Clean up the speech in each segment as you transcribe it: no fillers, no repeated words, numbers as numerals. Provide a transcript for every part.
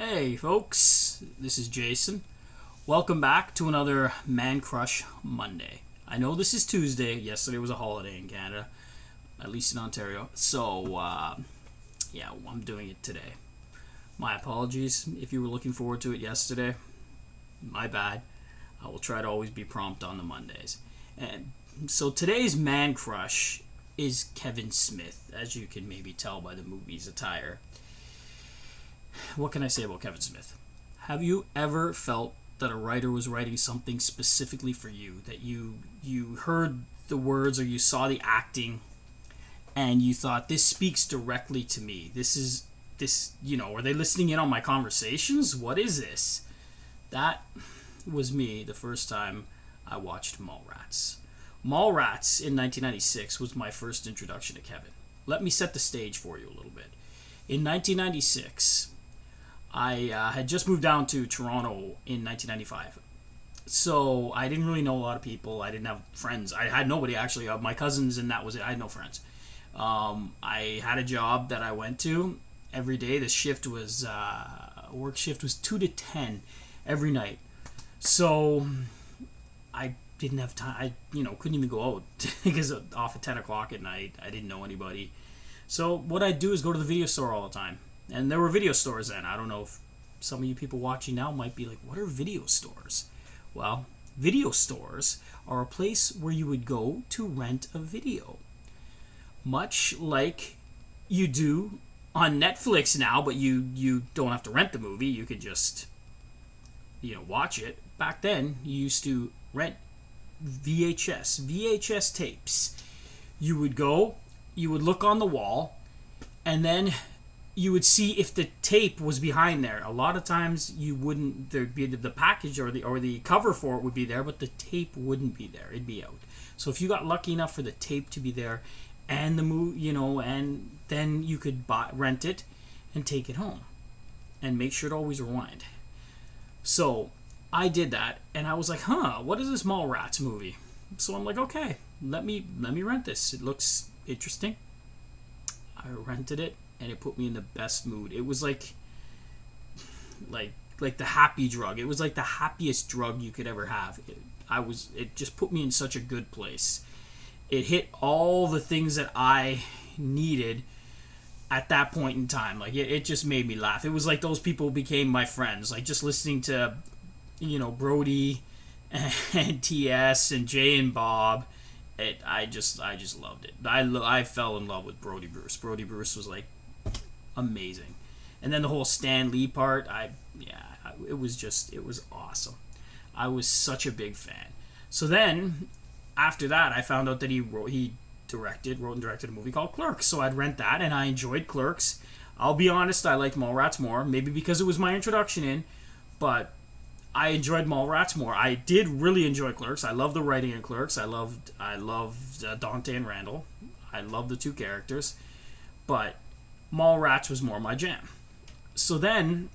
Hey folks, this is Jason. Welcome back to another Man Crush Monday. I know this is Tuesday. Yesterday was a holiday in Canada, at least in Ontario. So, yeah, I'm doing it today. My apologies if you were looking forward to it yesterday. My bad. I will try to always be prompt on the Mondays. And so today's Man Crush is Kevin Smith, as you can maybe tell by the movie's attire. What can I say about Kevin Smith? Have you ever felt that a writer was writing something specifically for you, that you heard the words or you saw the acting and you thought, this speaks directly to me? Are they listening in on my conversations? What is this? That was me the first time I watched Mallrats. Mallrats in 1996 was my first introduction to Kevin. Let me set the stage for you a little bit. In 1996, I had just moved down to Toronto in 1995. So I didn't really know a lot of people. I didn't have friends. I had nobody, actually. My cousins, and that was it. I had no friends. I had a job that I went to every day. The shift was, work shift was 2 to 10 every night. So I didn't have time. I, couldn't even go out because off at 10 o'clock at night. I didn't know anybody. So what I'd do is go to the video store all the time. And there were video stores then. I don't know if some of you people watching now might be like, what are video stores? Well, video stores are a place where you would go to rent a video. Much like you do on Netflix now, but you don't have to rent the movie. You could just, watch it. Back then, you used to rent VHS tapes. You would go, you would look on the wall, and then you would see if the tape was behind there. A lot of times you wouldn't. There'd be the package or the cover for it would be there, but the tape wouldn't be there. It'd be out. So if you got lucky enough for the tape to be there, and the movie, and then you could rent it and take it home, and make sure to always rewind. So I did that, and I was like, what is this Mallrats movie? So I'm like, okay, let me rent this. It looks interesting. I rented it, and it put me in the best mood. It was like the happy drug. It was like the happiest drug you could ever have. It just put me in such a good place. It hit all the things that I needed at that point in time. Like it just made me laugh. It was like those people became my friends. Like just listening to, Brody and TS and Jay and Bob. I just loved it. I fell in love with Brody Bruce. Brody Bruce was like amazing, and then the whole Stan Lee part. It was awesome. I was such a big fan. So then, after that, I found out that he wrote and directed a movie called Clerks. So I'd rent that, and I enjoyed Clerks. I'll be honest, I liked Mallrats more, maybe because it was my introduction in, but I enjoyed Mallrats more. I did really enjoy Clerks. I loved the writing in Clerks. I loved Dante and Randall. I loved the two characters, but Mallrats was more my jam. So then,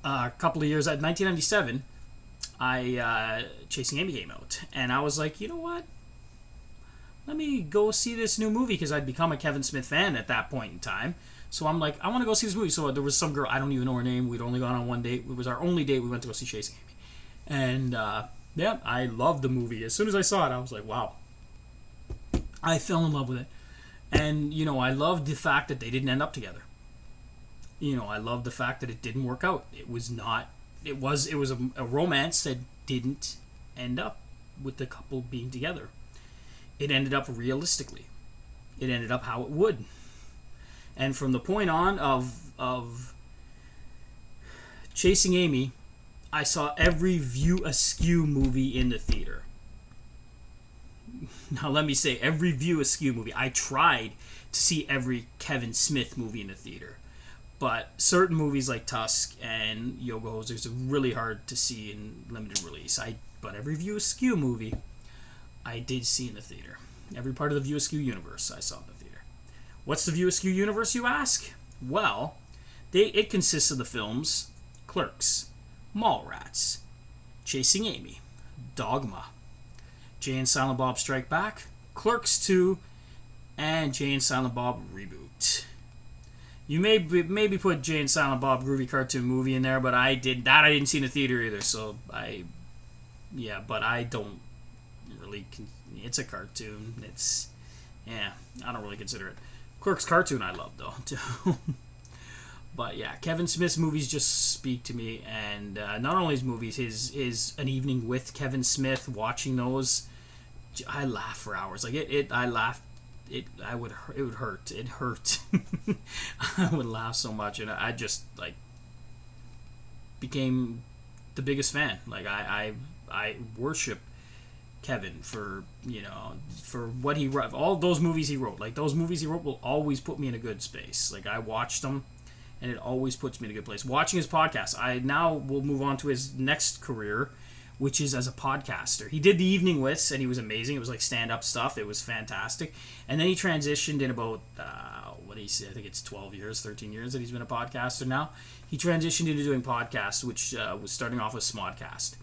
a couple of years at 1997, Chasing Amy came out, and I was like, you know what? Let me go see this new movie, because I'd become a Kevin Smith fan at that point in time. So I'm like, I want to go see this movie. So there was some girl, I don't even know her name. We'd only gone on one date. It was our only date. We went to go see Chasing Amy. And, I loved the movie. As soon as I saw it, I was like, wow. I fell in love with it. And, I loved the fact that they didn't end up together. I loved the fact that it didn't work out. It was a romance that didn't end up with the couple being together. It ended up realistically. It ended up how it would. And from the point on of Chasing Amy, I saw every View Askew movie in the theater. Now let me say, every View Askew movie. I tried to see every Kevin Smith movie in the theater. But certain movies like Tusk and Yoga Hosers are really hard to see in limited release. But every View Askew movie, I did see in the theater. Every part of the View Askew universe, I saw in the theater. What's the View Askew universe, you ask? Well, it consists of the films Clerks, Mallrats, Chasing Amy, Dogma, Jay and Silent Bob Strike Back, Clerks 2, and Jay and Silent Bob Reboot. You maybe put Jay and Silent Bob Groovy Cartoon Movie in there, but I didn't see in the theater either. So but I don't really. It's a cartoon. I don't really consider it. Clerks cartoon I love though too. But yeah, Kevin Smith's movies just speak to me, and not only his movies, his An Evening with Kevin Smith. Watching those, I laugh for hours. Like I laughed. It would hurt. It hurt. I would laugh so much, and I just like became the biggest fan. Like I worship Kevin for for what he wrote. All those movies he wrote. Like those movies he wrote will always put me in a good space. Like I watched them, and it always puts me in a good place. Watching his podcast, I now will move on to his next career, which is as a podcaster. He did the Evening Wits, and he was amazing. It was like stand-up stuff. It was fantastic. And then he transitioned in about, what did he say? I think it's 12 years, 13 years that he's been a podcaster now. He transitioned into doing podcasts, which was starting off with Smodcast,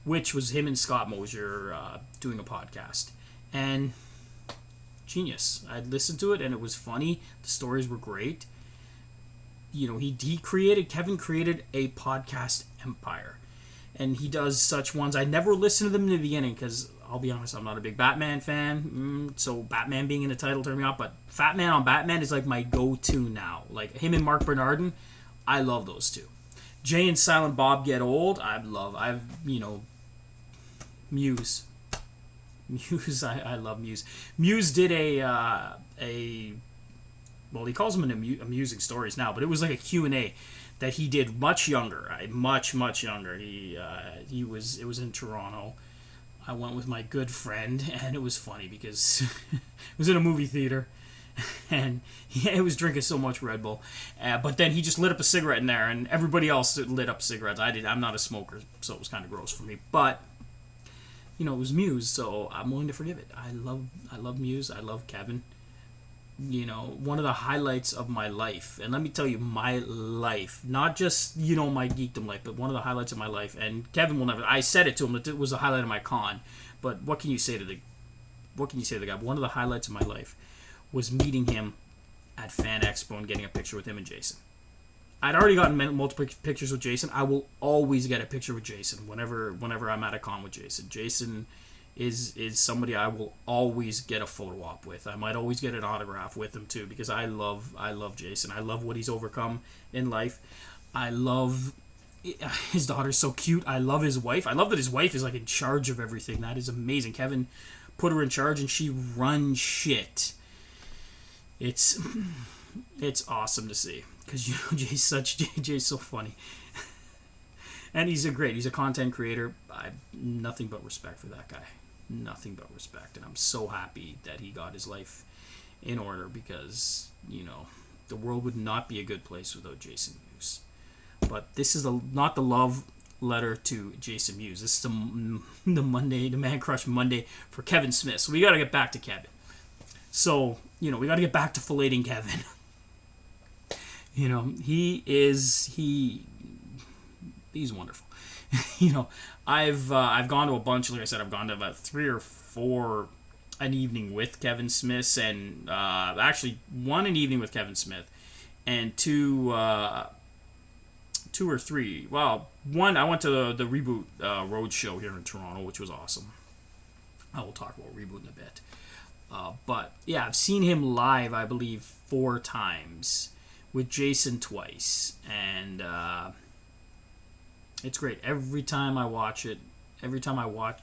which was him and Scott Mosier doing a podcast. And genius. I listened to it, and it was funny. The stories were great. Kevin created a podcast empire. And he does such ones. I never listened to them in the beginning because, I'll be honest, I'm not a big Batman fan. So Batman being in the title turned me off. But Fat Man on Batman is like my go-to now. Like him and Mark Bernardin, I love those two. Jay and Silent Bob Get Old, Muse. I love Muse. Muse did well, he calls them amusing stories now, but it was like a Q&A that he did much younger, much younger. It was in Toronto. I went with my good friend, and it was funny because it was in a movie theater, and he was drinking so much Red Bull. But then he just lit up a cigarette in there, and everybody else lit up cigarettes. I'm not a smoker, so it was kind of gross for me. But it was Muse, so I'm willing to forgive it. I love Muse. I love Kevin. One of the highlights of my life, and let me tell you, my life, not just my geekdom life, but one of the highlights of my life. And Kevin will never. I said it to him that it was a highlight of my con, but what can you say to the guy? One of the highlights of my life was meeting him at Fan Expo and getting a picture with him and Jason. I'd already gotten multiple pictures with Jason. I will always get a picture with Jason whenever I'm at a con with Jason. Jason is somebody I will always get a photo op with. I might always get an autograph with him too, because I love Jason. I love what he's overcome in life. I love his daughter's so cute. I love his wife. I love that his wife is like in charge of everything. That is amazing. Kevin put her in charge, and she runs shit. It's awesome to see, because Jay's so funny. And he's a content creator. I have nothing but respect for that guy. Nothing but respect. And I'm so happy that he got his life in order, because, the world would not be a good place without Jason Mewes. But this is not the love letter to Jason Mewes. This is the Man Crush Monday for Kevin Smith. So we got to get back to Kevin. So, we got to get back to filleting Kevin. He's wonderful. I've gone to a bunch. Like I said, I've gone to about 3 or 4 An Evening with Kevin Smith, and actually 1 An Evening with Kevin Smith, and 2 or 3. Well, 1, I went to the Reboot Road show here in Toronto, which was awesome. I will talk about Reboot in a bit. But yeah, I've seen him live, I believe, 4 times, with Jason twice, and it's great. Every time I watch it,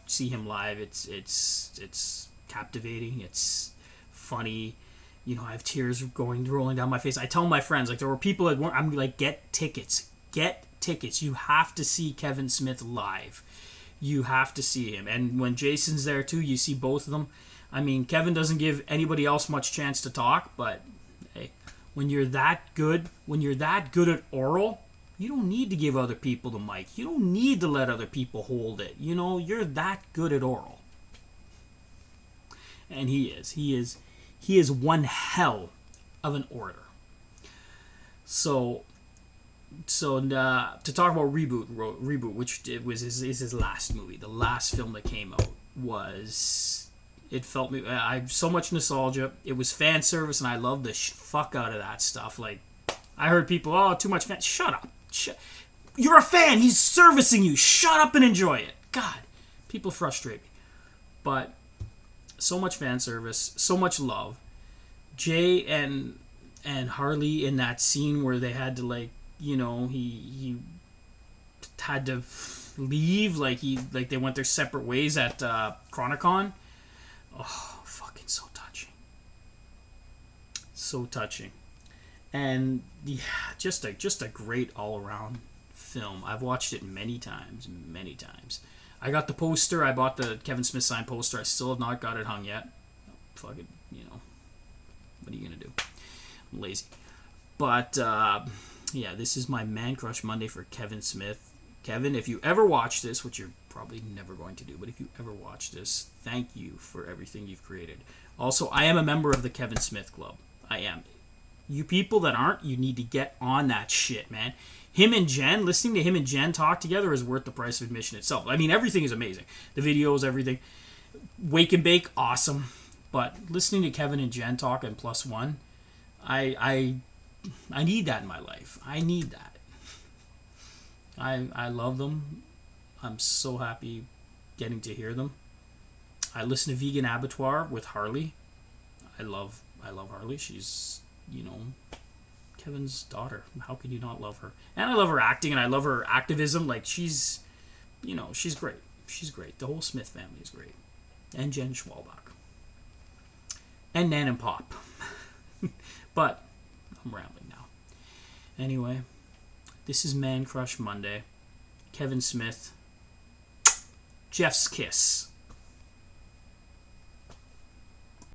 see him live, it's captivating. It's funny. I have tears rolling down my face. I tell my friends, like, there were people that weren't. I'm like, get tickets. You have to see Kevin Smith live. You have to see him. And when Jason's there too, you see both of them. I mean, Kevin doesn't give anybody else much chance to talk, but hey, when you're that good at oral, you don't need to give other people the mic. You don't need to let other people hold it. You're that good at oral. And he is one hell of an orator. So to talk about Reboot, which is his last movie, the last film that came out, it felt me. I have so much nostalgia. It was fan service, and I love the fuck out of that stuff. Like, I heard people, oh, too much fan. Shut up. You're a fan. He's servicing you. Shut up and enjoy it. God, people frustrate me. But so much fan service, so much love. Jay and Harley in that scene where they had to, like, you know, he had to leave, like they went their separate ways at Chronicon. Oh, fucking so touching. So touching. And yeah, just a great all-around film. I've watched it many times. I got the poster. I bought the Kevin Smith signed poster. I still have not got it hung yet. Fucking, you know, what are you gonna do? I'm lazy. But yeah, this is my Man Crush Monday for Kevin Smith. Kevin, if you ever watch this, which you're probably never going to do, but if you ever watch this, thank you for everything you've created. Also, I am a member of the Kevin Smith Club. I am. You people that aren't, you need to get on that shit, man. Him and Jen, listening to him and Jen talk together is worth the price of admission itself. I mean, everything is amazing. The videos, everything. Wake and Bake, awesome. But listening to Kevin and Jen talk and Plus One, I need that in my life. I need that. I love them. I'm so happy getting to hear them. I listen to Vegan Abattoir with Harley. I love Harley. She's, you know, Kevin's daughter. How can you not love her? And I love her acting, and I love her activism. Like, she's, you know, she's great. She's great. The whole Smith family is great. And Jen Schwalbach. And Nan and Pop. But I'm rambling now. Anyway, this is Man Crush Monday. Kevin Smith. Jeff's Kiss.